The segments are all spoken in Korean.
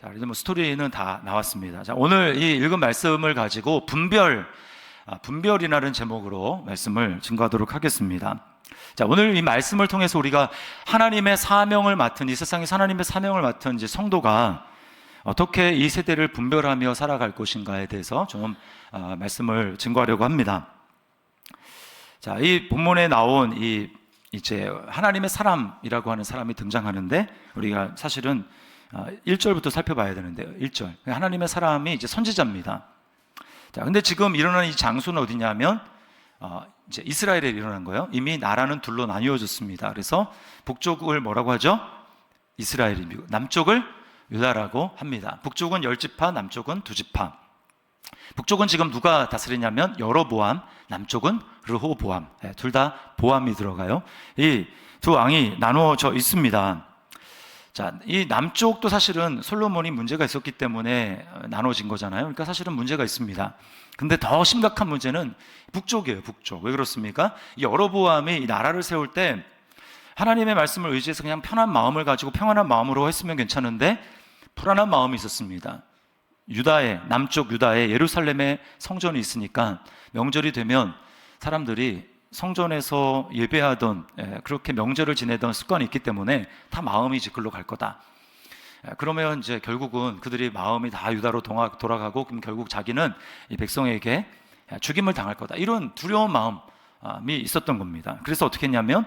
자, 그래서 뭐 스토리는 다 나왔습니다. 자, 오늘 이 읽은 말씀을 가지고 분별이라는 제목으로 말씀을 증거하도록 하겠습니다. 자, 오늘 이 말씀을 통해서 우리가 하나님의 사명을 맡은, 이 세상에서 하나님의 사명을 맡은 이제 성도가 어떻게 이 세대를 분별하며 살아갈 것인가에 대해서 좀 말씀을 증거하려고 합니다. 자, 이 본문에 나온 이제 하나님의 사람이라고 하는 사람이 등장하는데, 우리가 사실은 1절부터 살펴봐야 되는데요. 1절. 하나님의 사람이 이제 선지자입니다. 자, 근데 지금 일어나는 이 장소는 어디냐면, 이제 이스라엘에 일어난 거예요. 이미 나라는 둘로 나뉘어졌습니다. 그래서 북쪽을 뭐라고 하죠? 이스라엘이고, 남쪽을 유다라고 합니다. 북쪽은 10지파, 남쪽은 2지파. 북쪽은 지금 누가 다스리냐면 여로보암, 남쪽은 르호보암. 둘 다 보암이 들어가요. 이 두 왕이 나누어져 있습니다. 자, 이 남쪽도 사실은 솔로몬이 문제가 있었기 때문에 나눠진 거잖아요. 그러니까 사실은 문제가 있습니다. 근데 더 심각한 문제는 북쪽이에요. 북쪽. 왜 그렇습니까? 이 여로보암이 이 나라를 세울 때 하나님의 말씀을 의지해서 그냥 편한 마음을 가지고 평안한 마음으로 했으면 괜찮은데 불안한 마음이 있었습니다. 남쪽 유다에 예루살렘에 성전이 있으니까 명절이 되면 사람들이 성전에서 예배하던, 그렇게 명절을 지내던 습관이 있기 때문에 다 마음이 이제 글로 갈 거다. 그러면 이제 결국은 그들이 마음이 다 유다로 돌아가고, 그럼 결국 자기는 이 백성에게 죽임을 당할 거다. 이런 두려운 마음이 있었던 겁니다. 그래서 어떻게 했냐면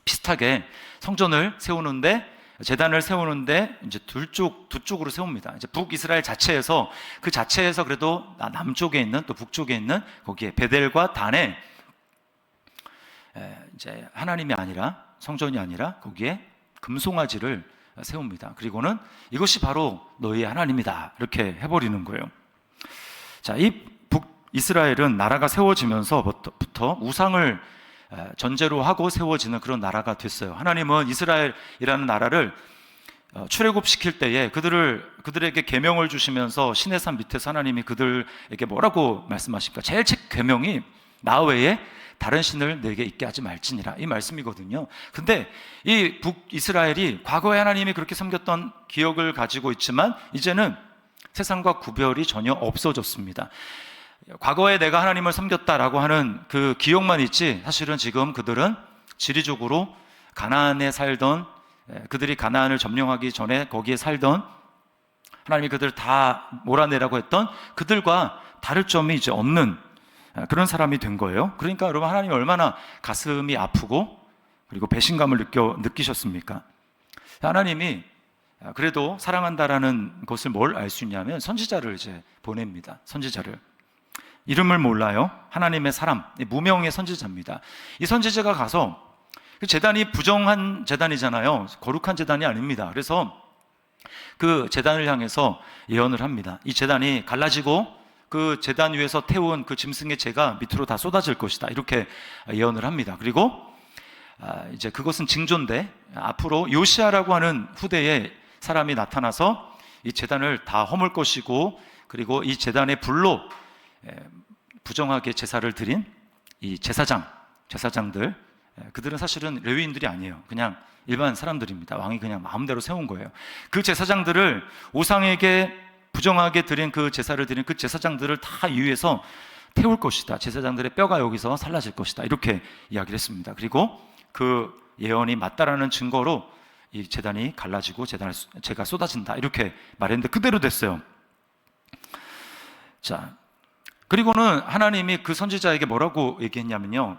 비슷하게 성전을 세우는데, 제단을 세우는데 이제 두 쪽으로 세웁니다. 이제 북이스라엘 자체에서, 그 자체에서 그래도 남쪽에 있는, 또 북쪽에 있는 거기에 베델과 단에 이제 하나님이 아니라, 성전이 아니라 거기에 금송아지를 세웁니다. 그리고는 이것이 바로 너희의 하나님이다, 이렇게 해버리는 거예요. 자, 이 북이스라엘은 나라가 세워지면서부터 우상을 전제로 하고 세워지는 그런 나라가 됐어요. 하나님은 이스라엘이라는 나라를 출애굽시킬 때에 그들에게 계명을 주시면서 시내산 밑에서 하나님이 그들에게 뭐라고 말씀하십니까? 제일 첫 계명이 나 외에 다른 신을 내게 있게 하지 말지니라, 이 말씀이거든요. 근데 이 북이스라엘이 과거에 하나님이 그렇게 섬겼던 기억을 가지고 있지만 이제는 세상과 구별이 전혀 없어졌습니다. 과거에 내가 하나님을 섬겼다라고 하는 그 기억만 있지, 사실은 지금 그들은 지리적으로 가나안에 살던, 그들이 가나안을 점령하기 전에 거기에 살던, 하나님이 그들을 다 몰아내라고 했던 그들과 다를 점이 이제 없는 그런 사람이 된 거예요. 그러니까 여러분, 하나님이 얼마나 가슴이 아프고 그리고 배신감을 느끼셨습니까? 하나님이 그래도 사랑한다라는 것을 뭘 알 수 있냐면 선지자를 이제 보냅니다. 선지자를. 이름을 몰라요. 하나님의 사람, 무명의 선지자입니다. 이 선지자가 가서, 제단이 부정한 제단이잖아요. 거룩한 제단이 아닙니다. 그래서 그 제단을 향해서 예언을 합니다. 이 제단이 갈라지고 그 제단 위에서 태운 그 짐승의 재가 밑으로 다 쏟아질 것이다, 이렇게 예언을 합니다. 그리고 이제 그것은 징조인데, 앞으로 요시아라고 하는 후대의 사람이 나타나서 이 제단을 다 허물 것이고, 그리고 이 제단의 불로 부정하게 제사를 드린 이 제사장들, 그들은 사실은 레위인들이 아니에요. 그냥 일반 사람들입니다. 왕이 그냥 마음대로 세운 거예요. 그 제사장들을, 우상에게 부정하게 드린 그 제사를 드린 그 제사장들을 다 이 위에서 태울 것이다. 제사장들의 뼈가 여기서 살라질 것이다, 이렇게 이야기를 했습니다. 그리고 그 예언이 맞다라는 증거로 이 제단이 갈라지고 제가 쏟아진다, 이렇게 말했는데 그대로 됐어요. 자, 그리고는 하나님이 그 선지자에게 뭐라고 얘기했냐면요,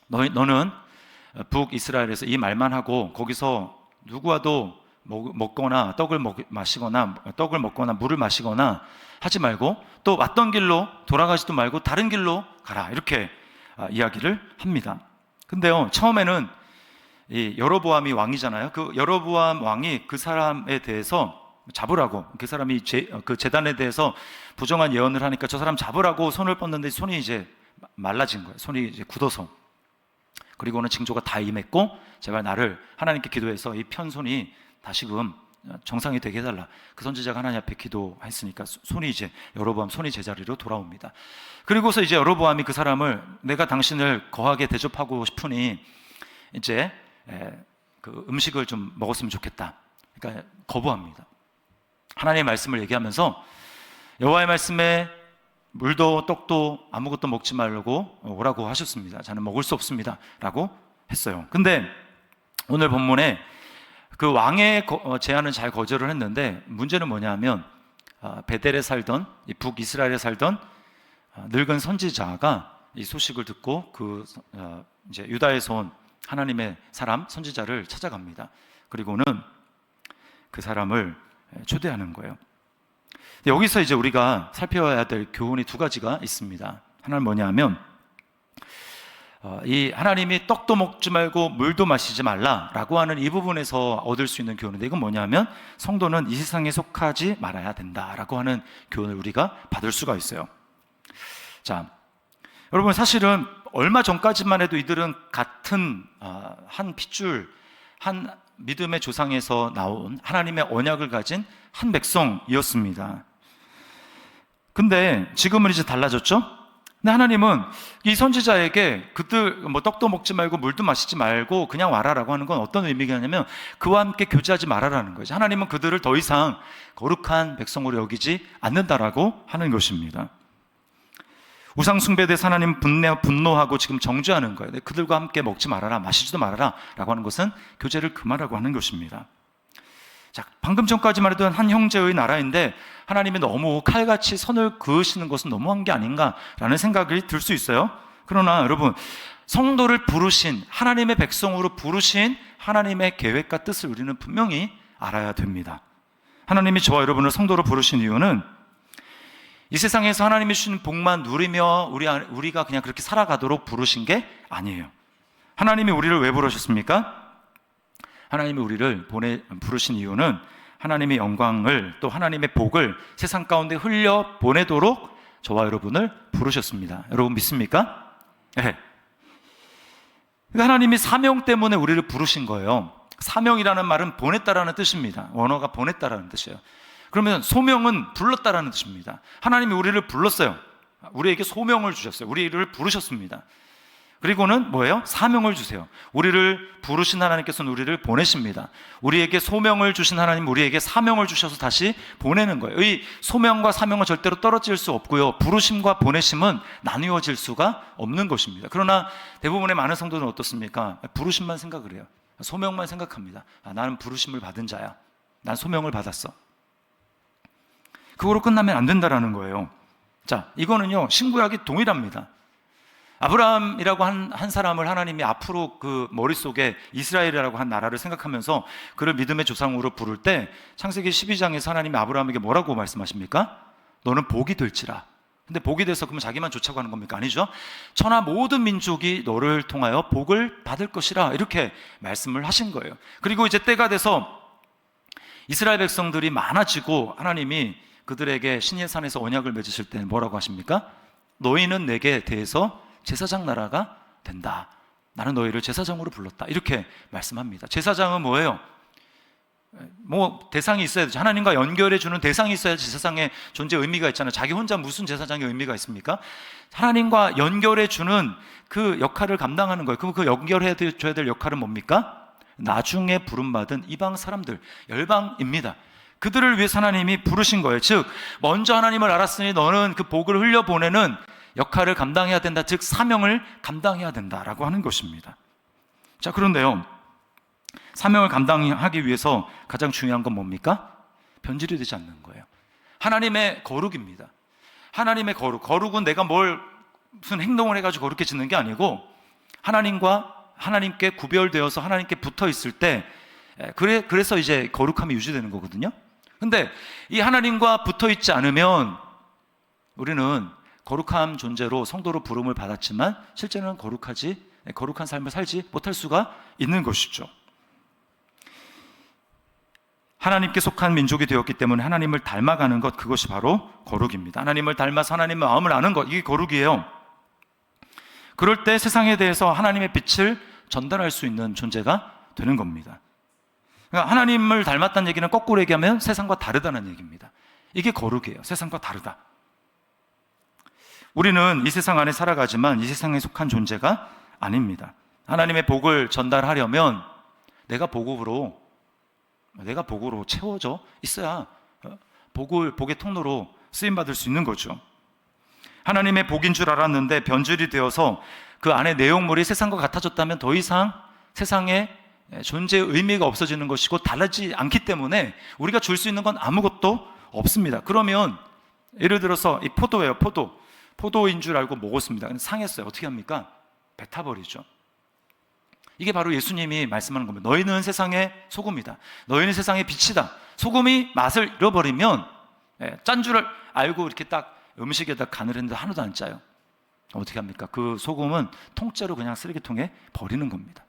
너는 북이스라엘에서 이 말만 하고 거기서 누구와도 먹거나 떡을 먹거나 물을 마시거나 하지 말고, 또 왔던 길로 돌아가지도 말고 다른 길로 가라, 이렇게 이야기를 합니다. 근데요, 처음에는 이 여로보암이 왕이잖아요. 그 여로보암 왕이 그 사람에 대해서 잡으라고, 그 사람이 그 제단에 대해서 부정한 예언을 하니까 저 사람 잡으라고 손을 뻗는데 손이 이제 말라진 거예요. 손이 이제 굳어서. 그리고는 징조가 다 임했고, 제발 나를, 하나님께 기도해서 이 편손이 다시금 정상이 되게 해달라. 그 선지자가 하나님 앞에 기도했으니까 여로보암 손이 제자리로 돌아옵니다. 그리고서 이제 여로보암이 그 사람을, 내가 당신을 거하게 대접하고 싶으니 이제 그 음식을 좀 먹었으면 좋겠다. 그러니까 거부합니다. 하나님의 말씀을 얘기하면서 여호와의 말씀에 물도 떡도 아무것도 먹지 말고 오라고 하셨습니다. 저는 먹을 수 없습니다 라고 했어요. 근데 오늘 본문에 그 왕의 제안은 잘 거절을 했는데, 문제는 뭐냐면 베델에 살던, 북이스라엘에 살던 늙은 선지자가 이 소식을 듣고 이제 유다에서 온 하나님의 사람 선지자를 찾아갑니다. 그리고는 그 사람을 초대하는 거예요. 여기서 이제 우리가 살펴야 될 교훈이 두 가지가 있습니다. 하나는 뭐냐면 이 하나님이 떡도 먹지 말고 물도 마시지 말라라고 하는 이 부분에서 얻을 수 있는 교훈인데, 이건 뭐냐면 성도는 이 세상에 속하지 말아야 된다라고 하는 교훈을 우리가 받을 수가 있어요. 자, 여러분, 사실은 얼마 전까지만 해도 이들은 같은 한 핏줄, 한 믿음의 조상에서 나온 하나님의 언약을 가진 한 백성이었습니다. 근데 지금은 이제 달라졌죠? 근데 하나님은 이 선지자에게 그들 떡도 먹지 말고 물도 마시지 말고 그냥 와라라고 하는 건 어떤 의미냐면 그와 함께 교제하지 말아라는 거죠. 하나님은 그들을 더 이상 거룩한 백성으로 여기지 않는다라고 하는 것입니다. 우상 숭배에 대해서 하나님 분노하고 지금 정죄하는 거예요. 그들과 함께 먹지 말아라, 마시지도 말아라 라고 하는 것은 교제를 금하라고 하는 것입니다. 자, 방금 전까지만 해도 한 형제의 나라인데 하나님이 너무 칼같이 선을 그으시는 것은 너무한 게 아닌가라는 생각이 들 수 있어요. 그러나 여러분, 성도를 부르신, 하나님의 백성으로 부르신 하나님의 계획과 뜻을 우리는 분명히 알아야 됩니다. 하나님이 저와 여러분을 성도로 부르신 이유는 이 세상에서 하나님이 주신 복만 누리며 우리가 그냥 그렇게 살아가도록 부르신 게 아니에요. 하나님이 우리를 왜 부르셨습니까? 하나님이 우리를 부르신 이유는 하나님의 영광을, 또 하나님의 복을 세상 가운데 흘려 보내도록 저와 여러분을 부르셨습니다. 여러분 믿습니까? 네. 하나님이 사명 때문에 우리를 부르신 거예요. 사명이라는 말은 보냈다라는 뜻입니다. 원어가 보냈다라는 뜻이에요. 그러면 소명은 불렀다라는 뜻입니다. 하나님이 우리를 불렀어요. 우리에게 소명을 주셨어요. 우리를 부르셨습니다. 그리고는 뭐예요? 사명을 주세요. 우리를 부르신 하나님께서는 우리를 보내십니다. 우리에게 소명을 주신 하나님, 우리에게 사명을 주셔서 다시 보내는 거예요. 이 소명과 사명은 절대로 떨어질 수 없고요, 부르심과 보내심은 나누어질 수가 없는 것입니다. 그러나 대부분의 많은 성도들은 어떻습니까? 부르심만 생각을 해요. 소명만 생각합니다. 나는 부르심을 받은 자야. 난 소명을 받았어. 그거로 끝나면 안 된다라는 거예요. 자, 이거는요, 신구약이 동일합니다. 아브라함이라고 한 사람을 하나님이 앞으로 그 머릿속에 이스라엘이라고 한 나라를 생각하면서 그를 믿음의 조상으로 부를 때 창세기 12장에서 하나님이 아브라함에게 뭐라고 말씀하십니까? 너는 복이 될지라. 근데 복이 돼서 그러면 자기만 좋자고 하는 겁니까? 아니죠. 천하 모든 민족이 너를 통하여 복을 받을 것이라, 이렇게 말씀을 하신 거예요. 그리고 이제 때가 돼서 이스라엘 백성들이 많아지고 하나님이 그들에게 신의 산에서 언약을 맺으실 때는 뭐라고 하십니까? 너희는 내게 대해서 제사장 나라가 된다. 나는 너희를 제사장으로 불렀다. 이렇게 말씀합니다. 제사장은 뭐예요? 대상이 있어야 되죠. 하나님과 연결해 주는 대상이 있어야 제사장의 존재 의미가 있잖아요. 자기 혼자 무슨 제사장의 의미가 있습니까? 하나님과 연결해 주는 그 역할을 감당하는 거예요. 그럼 그 연결해 줘야 될 역할은 뭡니까? 나중에 부름받은 이방 사람들, 열방입니다. 그들을 위해서 하나님이 부르신 거예요. 즉, 먼저 하나님을 알았으니 너는 그 복을 흘려보내는 역할을 감당해야 된다. 즉, 사명을 감당해야 된다라고 하는 것입니다. 자, 그런데요, 사명을 감당하기 위해서 가장 중요한 건 뭡니까? 변질이 되지 않는 거예요. 하나님의 거룩입니다. 하나님의 거룩은 내가 무슨 행동을 해가지고 거룩해지는 게 아니고 하나님께 구별되어서 하나님께 붙어 있을 때, 그래서 이제 거룩함이 유지되는 거거든요. 근데 이 하나님과 붙어 있지 않으면 우리는 거룩한 존재로 성도로 부름을 받았지만 실제는 거룩한 삶을 살지 못할 수가 있는 것이죠. 하나님께 속한 민족이 되었기 때문에 하나님을 닮아가는 것, 그것이 바로 거룩입니다. 하나님을 닮아서 하나님의 마음을 아는 것, 이게 거룩이에요. 그럴 때 세상에 대해서 하나님의 빛을 전달할 수 있는 존재가 되는 겁니다. 그러니까 하나님을 닮았다는 얘기는 거꾸로 얘기하면 세상과 다르다는 얘기입니다. 이게 거룩이에요. 세상과 다르다. 우리는 이 세상 안에 살아가지만 이 세상에 속한 존재가 아닙니다. 하나님의 복을 전달하려면 내가 복으로 채워져 있어야 복의 통로로 쓰임받을 수 있는 거죠. 하나님의 복인 줄 알았는데 변질이 되어서 그 안에 내용물이 세상과 같아졌다면 더 이상 세상에 존재의 의미가 없어지는 것이고 달라지지 않기 때문에 우리가 줄 수 있는 건 아무것도 없습니다. 그러면 예를 들어서 이 포도예요. 포도인 줄 알고 먹었습니다. 근데 상했어요. 어떻게 합니까? 뱉어버리죠. 이게 바로 예수님이 말씀하는 겁니다. 너희는 세상의 소금이다. 너희는 세상의 빛이다. 소금이 맛을 잃어버리면 짠 줄 알고 이렇게 딱 음식에다 간을 했는데 하나도 안 짜요. 어떻게 합니까? 그 소금은 통째로 그냥 쓰레기통에 버리는 겁니다.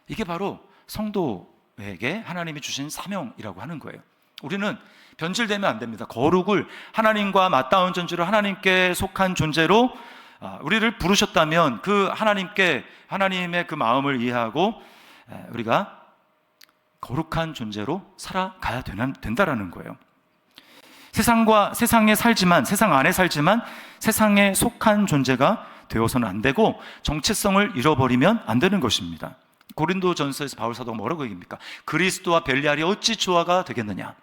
이게 바로 성도에게 하나님이 주신 사명이라고 하는 거예요. 우리는 변질되면 안 됩니다. 거룩을 하나님과 맞닿은 존재로 하나님께 속한 존재로 우리를 부르셨다면 그 하나님의 그 마음을 이해하고 우리가 거룩한 존재로 살아가야 된다라는 거예요. 세상 안에 살지만 세상에 속한 존재가 되어서는 안 되고 정체성을 잃어버리면 안 되는 것입니다. 고린도전서에서 바울 사도가 뭐라고 얘기합니까? 그리스도와 벨리알이 어찌 조화가 되겠느냐?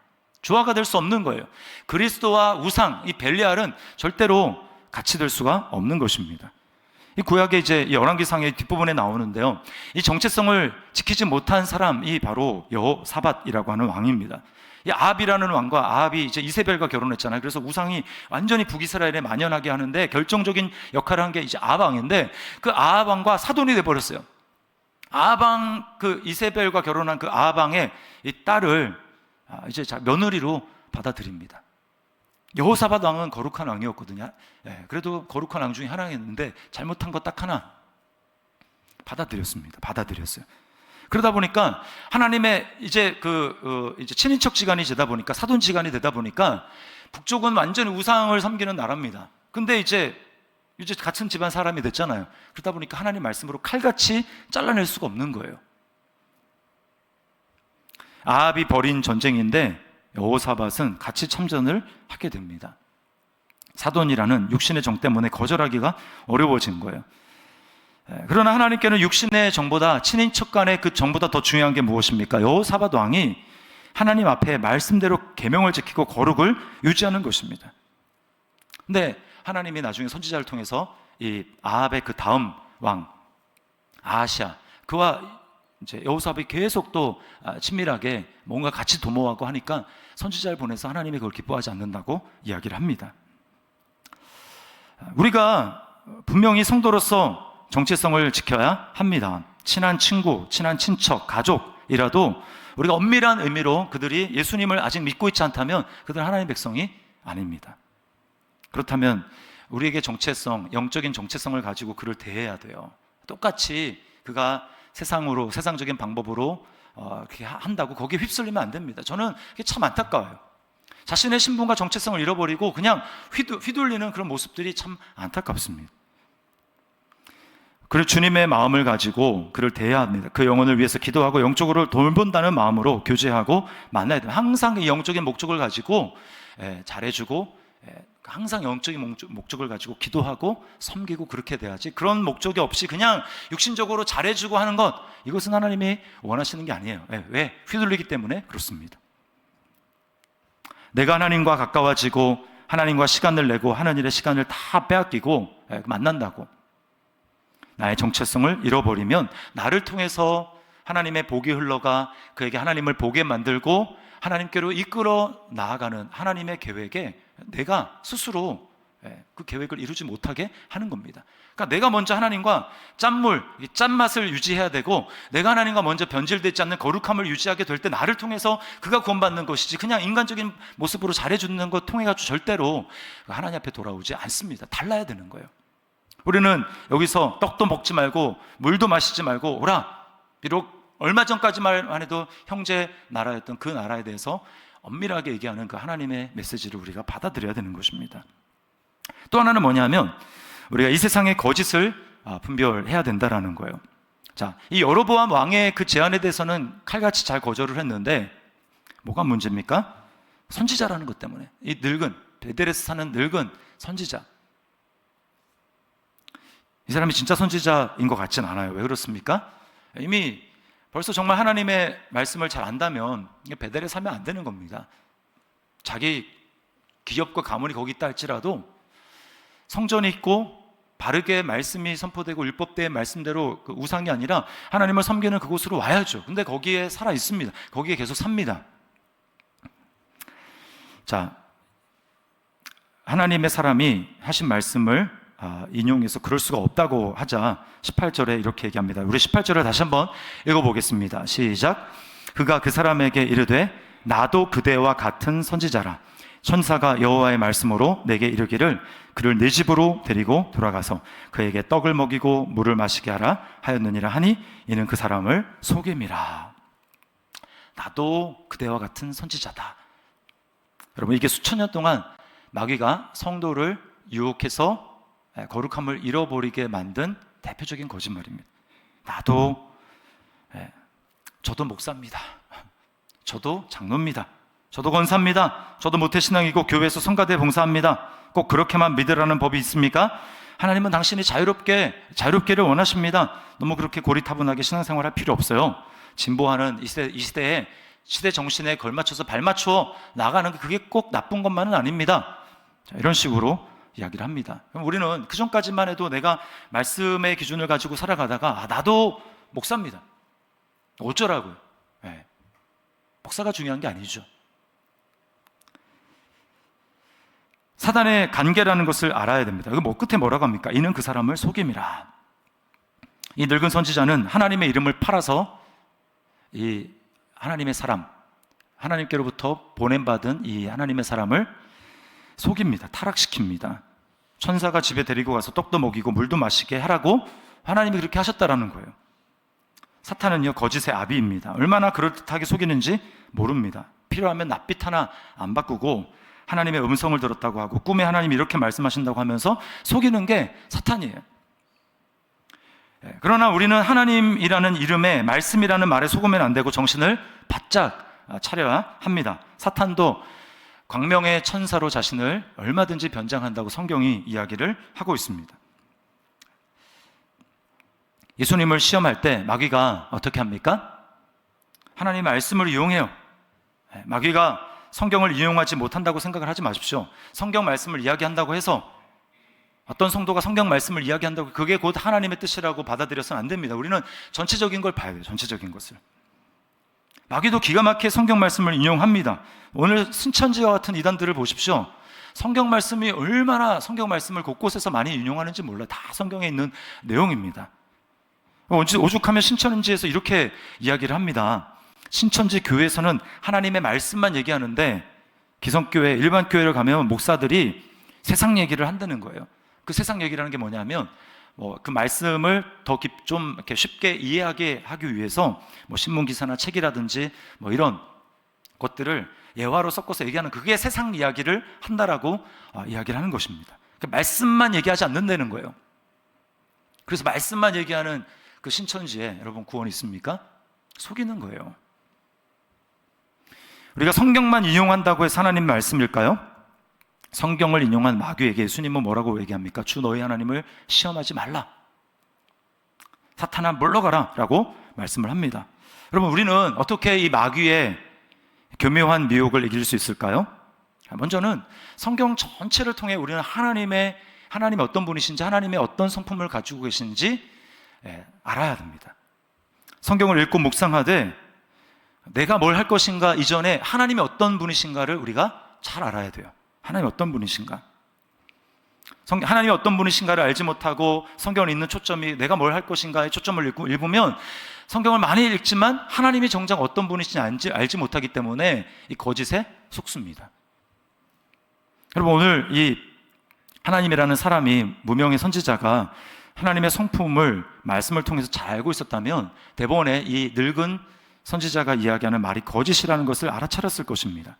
조화가 될 수 없는 거예요. 그리스도와 우상, 이 벨리알은 절대로 같이 될 수가 없는 것입니다. 이 구약의 이제 열왕기상의 뒷부분에 나오는데요. 이 정체성을 지키지 못한 사람이 바로 여호사밧이라고 하는 왕입니다. 이 아합이라는 왕과 아합이 이제 이세벨과 결혼했잖아요. 그래서 우상이 완전히 북이스라엘에 만연하게 하는데 결정적인 역할을 한 게 이제 아합 왕인데 그 아합 왕과 사돈이 돼 버렸어요. 아합 왕 그 이세벨과 결혼한 그 아합 왕의 이 딸을 이제 며느리로 받아들입니다. 여호사밧 왕은 거룩한 왕이었거든요. 그래도 거룩한 왕 중에 하나였는데 잘못한 거 딱 하나 받아들였어요. 그러다 보니까 하나님의 이제 이제 친인척지간이 되다 보니까 사돈지간이 되다 보니까 북쪽은 완전히 우상을 섬기는 나라입니다. 근데 이제 같은 집안 사람이 됐잖아요. 그러다 보니까 하나님 말씀으로 칼같이 잘라낼 수가 없는 거예요. 아합이 벌인 전쟁인데 여호사밧은 같이 참전을 하게 됩니다. 사돈이라는 육신의 정 때문에 거절하기가 어려워진 거예요. 그러나 하나님께는 육신의 정보다 친인척 간의 그 정보다 더 중요한 게 무엇입니까? 여호사밧 왕이 하나님 앞에 말씀대로 계명을 지키고 거룩을 유지하는 것입니다. 근데 하나님이 나중에 선지자를 통해서 이 아합의 그 다음 왕 아하시아 그와 이제 여호사밧이 계속 또 친밀하게 뭔가 같이 도모하고 하니까 선지자를 보내서 하나님이 그걸 기뻐하지 않는다고 이야기를 합니다. 우리가 분명히 성도로서 정체성을 지켜야 합니다. 친한 친구, 친한 친척, 가족이라도 우리가 엄밀한 의미로 그들이 예수님을 아직 믿고 있지 않다면 그들은 하나님의 백성이 아닙니다. 그렇다면 우리에게 영적인 정체성을 가지고 그를 대해야 돼요. 똑같이 그가 세상적인 방법으로 그렇게 한다고 거기에 휩쓸리면 안 됩니다. 저는 그게 참 안타까워요. 자신의 신분과 정체성을 잃어버리고 그냥 휘둘리는 그런 모습들이 참 안타깝습니다. 그를 주님의 마음을 가지고 그를 대해야 합니다. 그 영혼을 위해서 기도하고 영적으로 돌본다는 마음으로 교제하고 만나야 됩니다. 항상 이 영적인 목적을 가지고 잘해주고 항상 영적인 목적을 가지고 기도하고 섬기고 그렇게 돼야지, 그런 목적이 없이 그냥 육신적으로 잘해주고 하는 것, 이것은 하나님이 원하시는 게 아니에요. 왜? 휘둘리기 때문에 그렇습니다. 내가 하나님과 가까워지고 하나님과 시간을 내고 하는 일에 시간을 다 빼앗기고 만난다고 나의 정체성을 잃어버리면 나를 통해서 하나님의 복이 흘러가 그에게 하나님을 보게 만들고 하나님께로 이끌어 나아가는 하나님의 계획에 내가 스스로 그 계획을 이루지 못하게 하는 겁니다. 그러니까 내가 먼저 하나님과 짠맛을 유지해야 되고, 내가 하나님과 먼저 변질되지 않는 거룩함을 유지하게 될 때 나를 통해서 그가 구원받는 것이지, 그냥 인간적인 모습으로 잘해주는 것 통해가지고 절대로 하나님 앞에 돌아오지 않습니다. 달라야 되는 거예요. 우리는 여기서 떡도 먹지 말고 물도 마시지 말고 오라, 비록 얼마 전까지만 해도 형제 나라였던 그 나라에 대해서 엄밀하게 얘기하는 그 하나님의 메시지를 우리가 받아들여야 되는 것입니다. 또 하나는 뭐냐면 우리가 이 세상의 거짓을 분별해야 된다라는 거예요. 자, 이 여로보암 왕의 그 제안에 대해서는 칼같이 잘 거절을 했는데 뭐가 문제입니까? 선지자라는 것 때문에. 이 늙은 베델에서 사는 늙은 선지자, 이 사람이 진짜 선지자인 것 같진 않아요. 왜 그렇습니까? 이미 벌써 정말 하나님의 말씀을 잘 안다면 베델에 살면 안 되는 겁니다. 자기 기업과 가문이 거기 있다 할지라도 성전이 있고 바르게 말씀이 선포되고 율법대의 말씀대로 그 우상이 아니라 하나님을 섬기는 그곳으로 와야죠. 근데 거기에 살아 있습니다. 거기에 계속 삽니다. 자, 하나님의 사람이 하신 말씀을 인용해서 그럴 수가 없다고 하자 18절에 이렇게 얘기합니다. 우리 18절을 다시 한번 읽어보겠습니다. 시작. 그가 그 사람에게 이르되 나도 그대와 같은 선지자라. 천사가 여호와의 말씀으로 내게 이르기를 그를 네 집으로 데리고 돌아가서 그에게 떡을 먹이고 물을 마시게 하라 하였느니라 하니 이는 그 사람을 속임이라. 나도 그대와 같은 선지자다. 여러분, 이게 수천 년 동안 마귀가 성도를 유혹해서 거룩함을 잃어버리게 만든 대표적인 거짓말입니다. 저도 목사입니다. 저도 장로입니다. 저도 권사입니다. 저도 모태신앙이고 교회에서 성가대 봉사합니다. 꼭 그렇게만 믿으라는 법이 있습니까? 하나님은 당신이 자유롭기를 원하십니다. 너무 그렇게 고리타분하게 신앙생활 할 필요 없어요. 진보하는 이 시대에 시대 정신에 걸맞춰서 발맞춰 나가는 그게 꼭 나쁜 것만은 아닙니다. 자, 이런 식으로 이야기를 합니다. 그럼 우리는 그 전까지만 해도 내가 말씀의 기준을 가지고 살아가다가 나도 목사입니다. 어쩌라고요? 네. 목사가 중요한 게 아니죠. 사단의 관계라는 것을 알아야 됩니다. 이거 끝에 뭐라고 합니까? 이는 그 사람을 속임이라. 이 늙은 선지자는 하나님의 이름을 팔아서 이 하나님의 사람, 하나님께로부터 보냄받은 이 하나님의 사람을 속입니다. 타락시킵니다. 천사가 집에 데리고 가서 떡도 먹이고 물도 마시게 하라고 하나님이 그렇게 하셨다라는 거예요. 사탄은요, 거짓의 아비입니다. 얼마나 그럴듯하게 속이는지 모릅니다. 필요하면 낯빛 하나 안 바꾸고 하나님의 음성을 들었다고 하고 꿈에 하나님이 이렇게 말씀하신다고 하면서 속이는 게 사탄이에요. 그러나 우리는 하나님이라는 이름에 말씀이라는 말에 속으면 안 되고 정신을 바짝 차려야 합니다. 사탄도 광명의 천사로 자신을 얼마든지 변장한다고 성경이 이야기를 하고 있습니다. 예수님을 시험할 때 마귀가 어떻게 합니까? 하나님의 말씀을 이용해요. 마귀가 성경을 이용하지 못한다고 생각을 하지 마십시오. 성경 말씀을 이야기한다고 해서 어떤 성도가 성경 말씀을 이야기한다고 그게 곧 하나님의 뜻이라고 받아들여서는 안 됩니다. 우리는 전체적인 걸 봐야 돼요. 전체적인 것을. 마귀도 기가 막히게 성경 말씀을 인용합니다. 오늘 신천지와 같은 이단들을 보십시오. 성경 말씀이 얼마나 성경 말씀을 곳곳에서 많이 인용하는지 몰라요. 다 성경에 있는 내용입니다. 오죽하면 신천지에서 이렇게 이야기를 합니다. 신천지 교회에서는 하나님의 말씀만 얘기하는데 기성교회, 일반 교회를 가면 목사들이 세상 얘기를 한다는 거예요. 그 세상 얘기라는 게 뭐냐면 그 말씀을 더 좀 이렇게 쉽게 이해하게 하기 위해서 신문 기사나 책이라든지 이런 것들을 예화로 섞어서 얘기하는 그게 세상 이야기를 한다라고 이야기를 하는 것입니다. 말씀만 얘기하지 않는다는 거예요. 그래서 말씀만 얘기하는 그 신천지에 여러분 구원이 있습니까? 속이는 거예요. 우리가 성경만 인용한다고 해서 하나님 말씀일까요? 성경을 인용한 마귀에게 예수님은 뭐라고 얘기합니까? 주 너희 하나님을 시험하지 말라. 사탄아 물러가라 라고 말씀을 합니다. 여러분, 우리는 어떻게 이 마귀의 교묘한 미혹을 이길 수 있을까요? 먼저는 성경 전체를 통해 우리는 하나님이 어떤 분이신지, 하나님의 어떤 성품을 가지고 계신지 알아야 됩니다. 성경을 읽고 묵상하되 내가 뭘 할 것인가 이전에 하나님이 어떤 분이신가를 우리가 잘 알아야 돼요. 하나님이 어떤 분이신가? 하나님이 어떤 분이신가를 알지 못하고 성경을 읽는 초점이 내가 뭘 할 것인가에 초점을 읽으면 성경을 많이 읽지만 하나님이 정작 어떤 분이신지 알지 못하기 때문에 이 거짓에 속습니다. 여러분, 오늘 이 하나님이라는 사람이 무명의 선지자가 하나님의 성품을 말씀을 통해서 잘 알고 있었다면 대본에 이 늙은 선지자가 이야기하는 말이 거짓이라는 것을 알아차렸을 것입니다.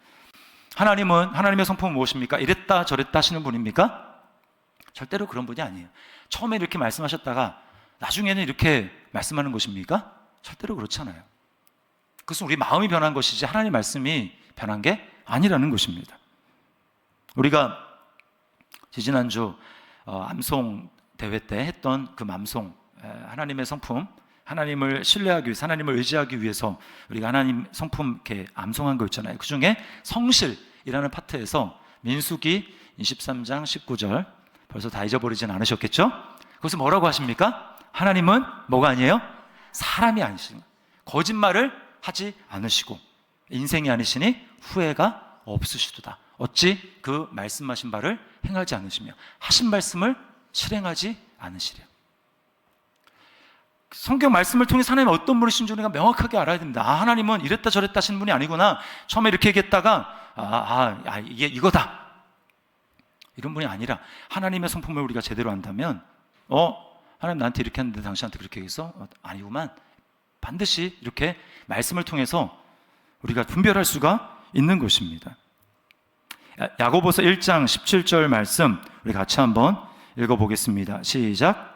하나님은 하나님의 성품은 무엇입니까? 이랬다 저랬다 하시는 분입니까? 절대로 그런 분이 아니에요. 처음에 이렇게 말씀하셨다가 나중에는 이렇게 말씀하는 것입니까? 절대로 그렇지 않아요. 그것은 우리 마음이 변한 것이지 하나님의 말씀이 변한 게 아니라는 것입니다. 우리가 지지난주 암송 대회 때 했던 그 맘송, 하나님의 성품, 하나님을 신뢰하기 위해서, 하나님을 의지하기 위해서 우리가 하나님 성품 이렇게 암송한 거 있잖아요. 그 중에 성실, 이라는 파트에서 민수기 23장 19절 벌써 다 잊어버리진 않으셨겠죠? 거기서 뭐라고 하십니까? 하나님은 뭐가 아니에요? 사람이 아니시고 거짓말을 하지 않으시고 인생이 아니시니 후회가 없으시도다. 어찌 그 말씀하신 바를 행하지 않으시며 하신 말씀을 실행하지 않으시랴. 성경 말씀을 통해 하나님은 어떤 분이신지 우리가 명확하게 알아야 됩니다. 하나님은 이랬다 저랬다 하신 분이 아니구나. 처음에 이렇게 얘기했다가 이게 이거다 이런 분이 아니라 하나님의 성품을 우리가 제대로 안다면 하나님 나한테 이렇게 했는데 당신한테 그렇게 얘기했어? 아니구만. 반드시 이렇게 말씀을 통해서 우리가 분별할 수가 있는 것입니다. 야고보서 1장 17절 말씀 우리 같이 한번 읽어보겠습니다. 시작.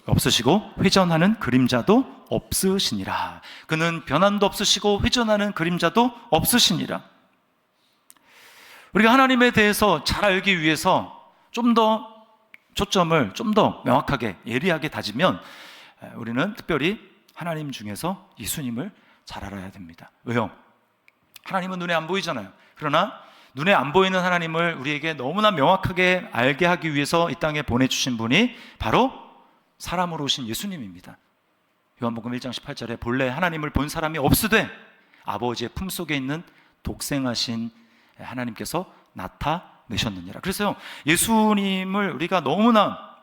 없으시고 회전하는 그림자도 없으시니라. 그는 변함도 없으시고 회전하는 그림자도 없으시니라. 우리가 하나님에 대해서 잘 알기 위해서 좀 더 초점을 좀 더 명확하게 예리하게 다지면 우리는 특별히 하나님 중에서 예수님을 잘 알아야 됩니다. 왜요? 하나님은 눈에 안 보이잖아요. 그러나 눈에 안 보이는 하나님을 우리에게 너무나 명확하게 알게 하기 위해서 이 땅에 보내주신 분이 바로 사람으로 오신 예수님입니다. 요한복음 1장 18절에 본래 하나님을 본 사람이 없으되 아버지의 품속에 있는 독생하신 하나님께서 나타내셨느니라. 그래서 예수님을 우리가 너무나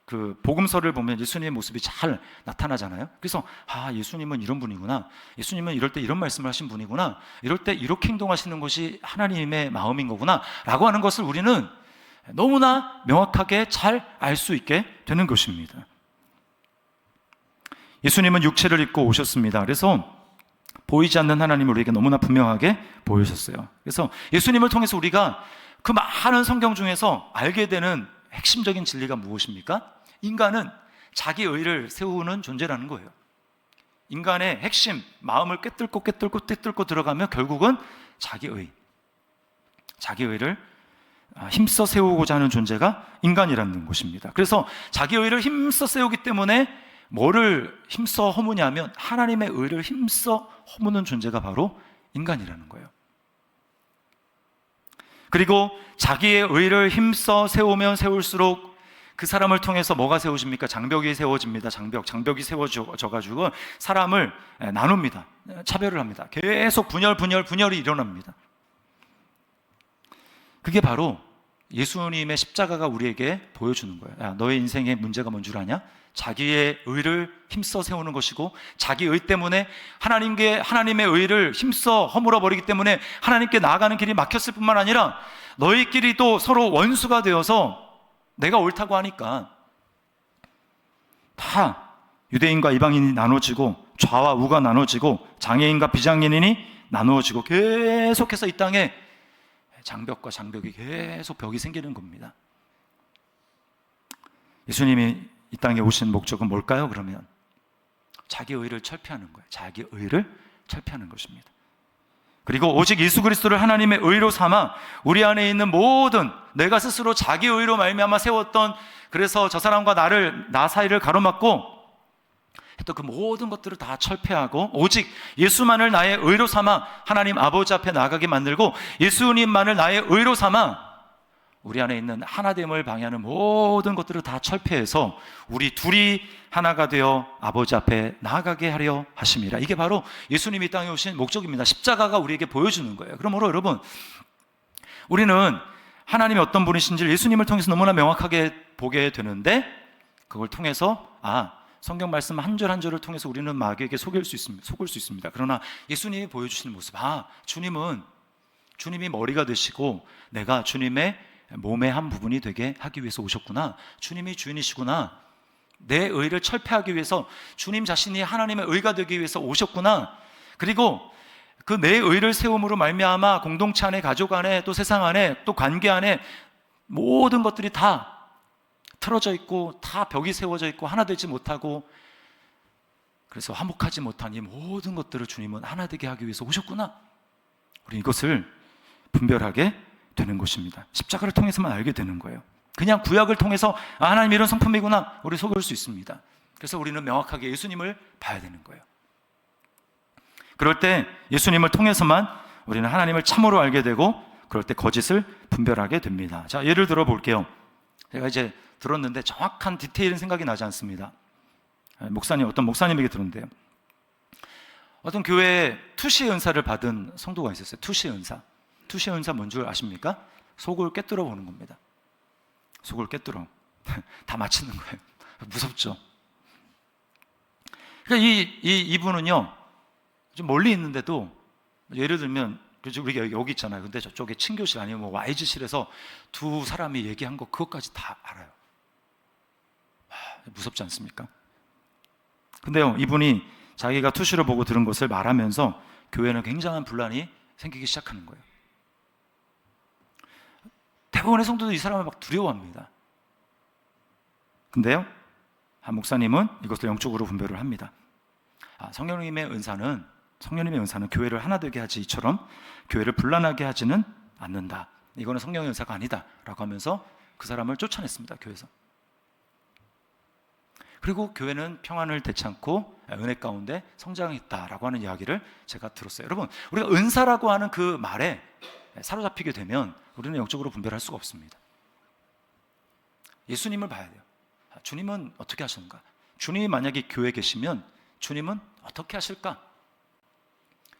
그 복음서를 보면 예수님의 모습이 잘 나타나잖아요. 그래서 예수님은 이런 분이구나, 예수님은 이럴 때 이런 말씀을 하신 분이구나, 이럴 때 이렇게 행동하시는 것이 하나님의 마음인 거구나 라고 하는 것을 우리는 너무나 명확하게 잘 알 수 있게 되는 것입니다. 예수님은 육체를 입고 오셨습니다. 그래서 보이지 않는 하나님을 우리에게 너무나 분명하게 보여주셨어요. 그래서 예수님을 통해서 우리가 그 많은 성경 중에서 알게 되는 핵심적인 진리가 무엇입니까? 인간은 자기 의를 세우는 존재라는 거예요. 인간의 핵심, 마음을 꿰뚫고 들어가면 결국은 자기 의를 힘써 세우고자 하는 존재가 인간이라는 것입니다. 그래서 자기 의를 힘써 세우기 때문에 뭐를 힘써 허무냐면 하나님의 의를 힘써 허무는 존재가 바로 인간이라는 거예요. 그리고 자기의 의를 힘써 세우면 세울수록 그 사람을 통해서 뭐가 세워집니까? 장벽이 세워집니다. 장벽이 세워져가지고 사람을 나눕니다. 차별을 합니다. 계속 분열이 일어납니다. 그게 바로 예수님의 십자가가 우리에게 보여주는 거예요. 너의 인생의 문제가 뭔 줄 아냐? 자기의 의를 힘써 세우는 것이고 자기 의 때문에 하나님의 의를 힘써 허물어 버리기 때문에 하나님께 나아가는 길이 막혔을 뿐만 아니라 너희끼리도 서로 원수가 되어서 내가 옳다고 하니까 다 유대인과 이방인이 나눠지고 좌와 우가 나눠지고 장애인과 비장애인이 나누어지고 계속해서 이 땅에 장벽과 장벽이 계속 벽이 생기는 겁니다. 예수님이 이 땅에 오신 목적은 뭘까요? 그러면 자기 의를 철폐하는 거예요. 자기 의를 철폐하는 것입니다. 그리고 오직 예수 그리스도를 하나님의 의로 삼아 우리 안에 있는 모든 내가 스스로 자기 의로 말미암아 세웠던, 그래서 저 사람과 나 사이를 가로막고 했던 그 모든 것들을 다 철폐하고 오직 예수만을 나의 의로 삼아 하나님 아버지 앞에 나가게 만들고 예수님만을 나의 의로 삼아 우리 안에 있는 하나됨을 방해하는 모든 것들을 다 철폐해서 우리 둘이 하나가 되어 아버지 앞에 나아가게 하려 하심이라. 이게 바로 예수님이 땅에 오신 목적입니다. 십자가가 우리에게 보여주는 거예요. 그러므로 여러분, 우리는 하나님이 어떤 분이신지 예수님을 통해서 너무나 명확하게 보게 되는데 그걸 통해서 성경 말씀 한 절 한 절을 통해서 우리는 마귀에게 속을 수 있습니다. 그러나 예수님이 보여주시는 모습, 주님이 머리가 되시고 내가 주님의 몸의 한 부분이 되게 하기 위해서 오셨구나, 주님이 주인이시구나, 내 의를 철폐하기 위해서 주님 자신이 하나님의 의가 되기 위해서 오셨구나, 그리고 그 내 의를 세움으로 말미암아 공동체 안에, 가족 안에, 또 세상 안에, 또 관계 안에 모든 것들이 다 틀어져 있고 다 벽이 세워져 있고 하나 되지 못하고 그래서 화목하지 못한 이 모든 것들을 주님은 하나 되게 하기 위해서 오셨구나, 우리 이것을 분별하게 되는 것입니다. 십자가를 통해서만 알게 되는 거예요. 그냥 구약을 통해서 하나님 이런 성품이구나, 우리 속을 수 있습니다. 그래서 우리는 명확하게 예수님을 봐야 되는 거예요. 그럴 때 예수님을 통해서만 우리는 하나님을 참으로 알게 되고 그럴 때 거짓을 분별하게 됩니다. 자, 예를 들어 볼게요. 제가 이제 들었는데 정확한 디테일은 생각이 나지 않습니다. 어떤 목사님에게 들었는데요. 어떤 교회에 투시 은사를 받은 성도가 있었어요. 투시 은사. 투시 은사 뭔 줄 아십니까? 속을 꿰뚫어 보는 겁니다. 속을 꿰뚫어. 다 맞히는 거예요. 무섭죠. 그러니까 이분은요, 좀 멀리 있는데도, 예를 들면, 우리가 여기 있잖아요. 근데 저쪽에 친교실 아니면 YG실에서 두 사람이 얘기한 거 그것까지 다 알아요. 무섭지 않습니까? 근데요, 이분이 자기가 투시를 보고 들은 것을 말하면서 교회는 굉장한 분란이 생기기 시작하는 거예요. 대부분의 성도들이 이 사람을 막 두려워합니다. 근데요, 한 목사님은 이것을 영적으로 분별을 합니다. 성령님의 은사는 교회를 하나 되게 하지 이처럼 교회를 분란하게 하지는 않는다. 이거는 성령의 은사가 아니다 라고 하면서 그 사람을 쫓아냈습니다. 교회에서. 그리고 교회는 평안을 되찾고 은혜 가운데 성장했다라고 하는 이야기를 제가 들었어요. 여러분, 우리가 은사라고 하는 그 말에 사로잡히게 되면 우리는 영적으로 분별할 수가 없습니다. 예수님을 봐야 돼요. 주님은 어떻게 하셨는가? 주님이 만약에 교회에 계시면 주님은 어떻게 하실까?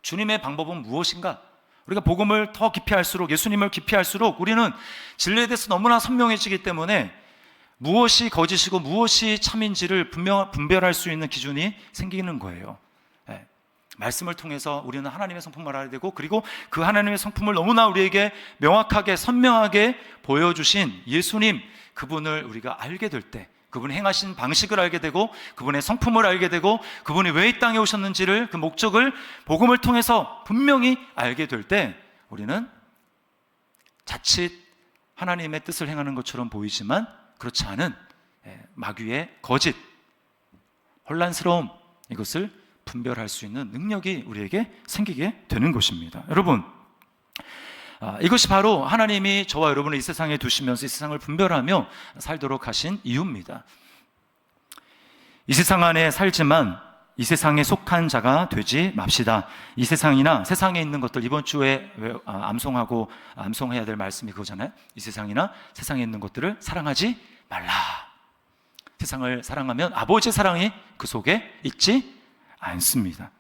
주님의 방법은 무엇인가? 우리가 복음을 더 깊이 할수록, 예수님을 깊이 할수록 우리는 진리에 대해서 너무나 선명해지기 때문에 무엇이 거짓이고 무엇이 참인지를 분별할 수 있는 기준이 생기는 거예요. 말씀을 통해서 우리는 하나님의 성품을 알아야 되고, 그리고 그 하나님의 성품을 너무나 우리에게 명확하게 선명하게 보여주신 예수님, 그분을 우리가 알게 될 때, 그분이 행하신 방식을 알게 되고 그분의 성품을 알게 되고 그분이 왜 이 땅에 오셨는지를, 그 목적을 복음을 통해서 분명히 알게 될 때 우리는 자칫 하나님의 뜻을 행하는 것처럼 보이지만 그렇지 않은 마귀의 거짓, 혼란스러움, 이것을 분별할 수 있는 능력이 우리에게 생기게 되는 것입니다. 여러분, 이것이 바로 하나님이 저와 여러분을 이 세상에 두시면서 이 세상을 분별하며 살도록 하신 이유입니다. 이 세상 안에 살지만 이 세상에 속한 자가 되지 맙시다. 이 세상이나 세상에 있는 것들, 이번 주에 암송해야 될 말씀이 그거잖아요. 이 세상이나 세상에 있는 것들을 사랑하지 말라. 세상을 사랑하면 아버지의 사랑이 그 속에 있지 않습니다.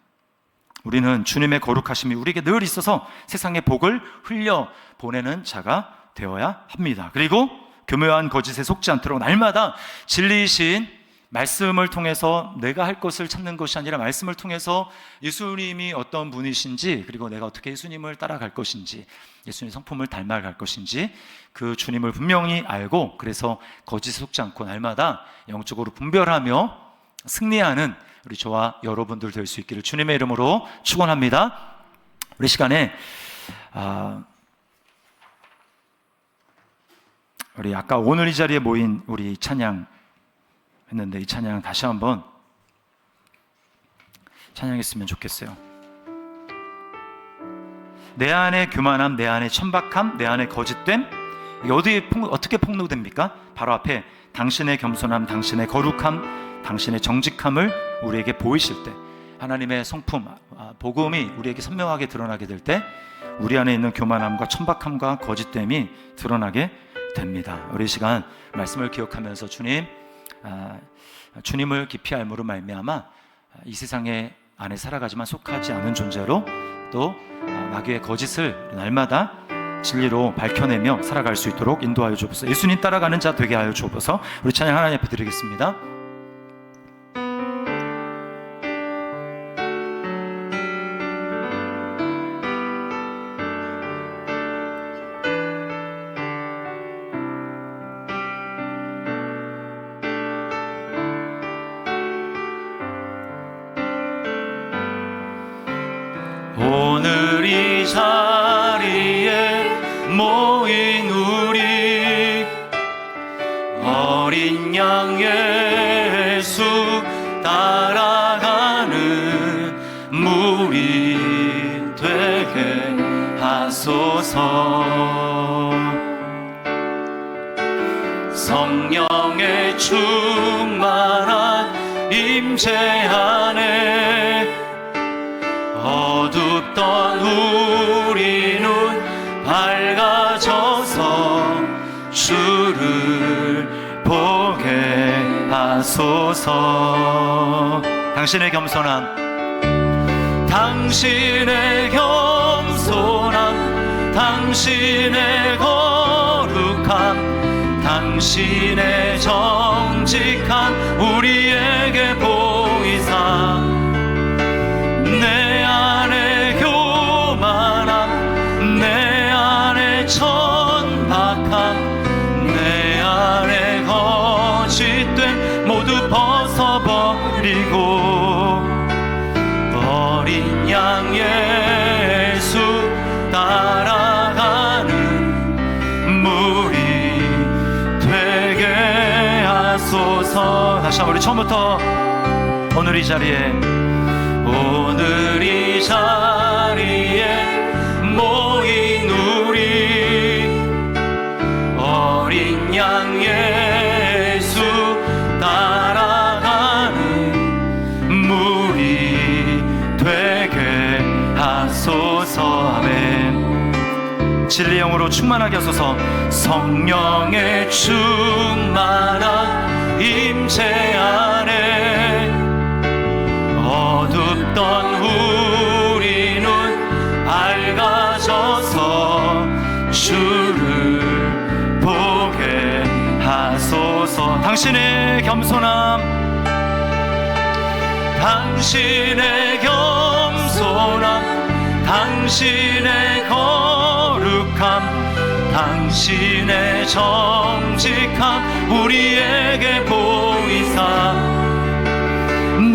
우리는 주님의 거룩하심이 우리에게 늘 있어서 세상의 복을 흘려보내는 자가 되어야 합니다. 그리고 교묘한 거짓에 속지 않도록 날마다 진리이신 말씀을 통해서 내가 할 것을 찾는 것이 아니라 말씀을 통해서 예수님이 어떤 분이신지, 그리고 내가 어떻게 예수님을 따라갈 것인지, 예수님 성품을 닮아갈 것인지 그 주님을 분명히 알고, 그래서 거짓에 속지 않고 날마다 영적으로 분별하며 승리하는 우리 저와 여러분들 될 수 있기를 주님의 이름으로 축원합니다. 우리 시간에 우리 아까 오늘 이 자리에 모인 우리 찬양 했는데, 이 찬양 다시 한번 찬양했으면 좋겠어요. 내 안에 교만함, 내 안에 천박함, 내 안에 거짓됨, 이게 어떻게 폭로됩니까? 바로 앞에 당신의 겸손함, 당신의 거룩함, 당신의 정직함을 우리에게 보이실 때, 하나님의 성품, 복음이 우리에게 선명하게 드러나게 될 때 우리 안에 있는 교만함과 천박함과 거짓됨이 드러나게 됩니다. 우리 시간 말씀을 기억하면서 주님을 깊이 알므로 말미암아 이 세상에 안에 살아가지만 속하지 않은 존재로, 또 마귀의 거짓을 날마다 진리로 밝혀내며 살아갈 수 있도록 인도하여 주옵소서. 예수님 따라가는 자 되게 하여 주옵소서. 우리 찬양 하나님 앞에 드리겠습니다. 오늘 이 자리에 모인 우리 어린 양 예수 따라가는 무리 되게 하소서. 성령의 충만한 임재 안에 어둡던 우리 밝아져서 주를 보게 하소서. 당신의 겸손함, 당신의 겸손함, 당신의 거룩함, 당신의 정직함 우리에게 보이사 내 안에 교만함, 내 안에 천박함, 내 안에 거짓됨 모두 벗어버리고 어린 양 예수 따라가는 무리 되게 하소서. 다시 한번 우리 처음부터 오늘 이 자리에 모인 우리 어린 양 예수 따라가는 무리 되게 하소서. 아멘. 진리 영으로 충만하게 하소서. 성령의 충만한 임재 안에 어둡던 우리 눈 밝아져서 주를 보게 하소서. 당신의 겸손함, 당신의 겸손함, 당신의 거룩함, 당신의 정직함 우리에게 보이사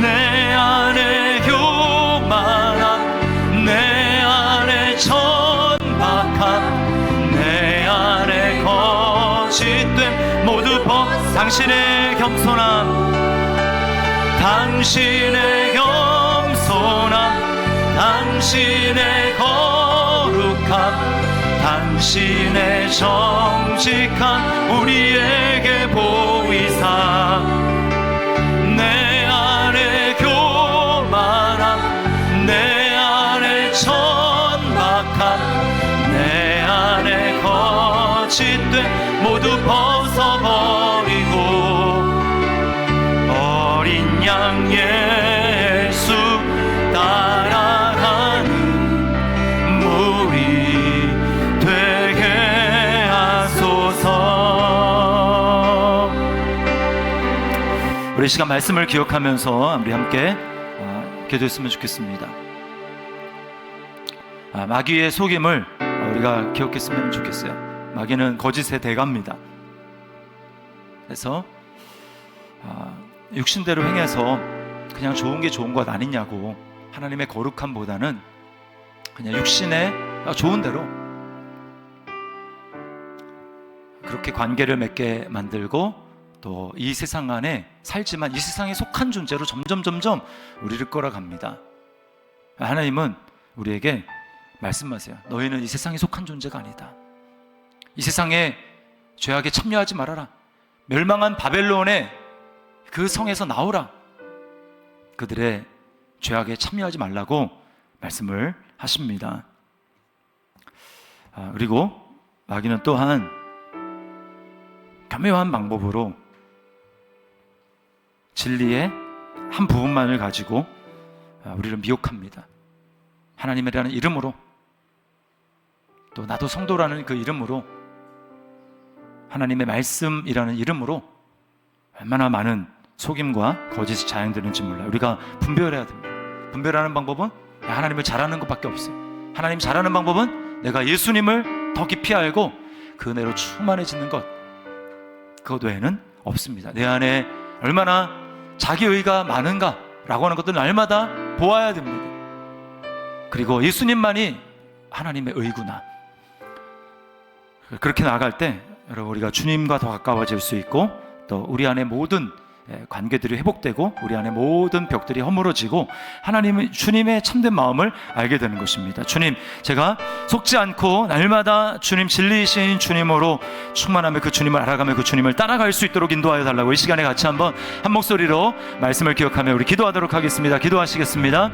내 안에 교만함, 내 안에 천박함, 내 안에 거짓됨 모두 당신의 겸손함, 당신의 겸손함, 당신의 거룩함, 당신의 정직함 우리에게 보이사 내 안에 교만함, 내 안에 천박함, 내 안에 거짓됨 모두 벗어버리고 어린 양 예수 따라가는 무리 되게 하소서. 우리 시간 말씀을 기억하면서 우리 함께 기도했으면 좋겠습니다. 마귀의 속임을 우리가 기억했으면 좋겠어요. 마귀는 거짓의 대가입니다. 그래서 육신대로 행해서 그냥 좋은 게 좋은 것 아니냐고, 하나님의 거룩함보다는 그냥 육신의 좋은 대로 그렇게 관계를 맺게 만들고 또 이 세상 안에 살지만 이 세상에 속한 존재로 점점 우리를 끌어갑니다. 하나님은 우리에게 말씀하세요. 너희는 이 세상에 속한 존재가 아니다. 이 세상에 죄악에 참여하지 말아라. 멸망한 바벨론의 그 성에서 나오라. 그들의 죄악에 참여하지 말라고 말씀을 하십니다. 그리고 마귀는 또한 교묘한 방법으로 진리의 한 부분만을 가지고 우리를 미혹합니다. 하나님이라는 이름으로, 또 나도 성도라는 그 이름으로, 하나님의 말씀이라는 이름으로 얼마나 많은 속임과 거짓이 자행되는지 몰라요. 우리가 분별해야 됩니다. 분별하는 방법은 하나님을 잘하는 것밖에 없어요. 하나님 잘하는 방법은 내가 예수님을 더 깊이 알고 그 은혜로 충만해지는 것, 그것 외에는 없습니다. 내 안에 얼마나 자기의가 많은가 라고 하는 것들을 날마다 보아야 됩니다. 그리고 예수님만이 하나님의 의구나, 그렇게 나아갈 때 여러분 우리가 주님과 더 가까워질 수 있고, 또 우리 안에 모든 관계들이 회복되고 우리 안에 모든 벽들이 허물어지고 하나님의 주님의 참된 마음을 알게 되는 것입니다. 주님, 제가 속지 않고 날마다 주님 진리이신 주님으로 충만하며 그 주님을 알아가며 그 주님을 따라갈 수 있도록 인도하여 달라고 이 시간에 같이 한번 한 목소리로 말씀을 기억하며 우리 기도하도록 하겠습니다. 기도하시겠습니다.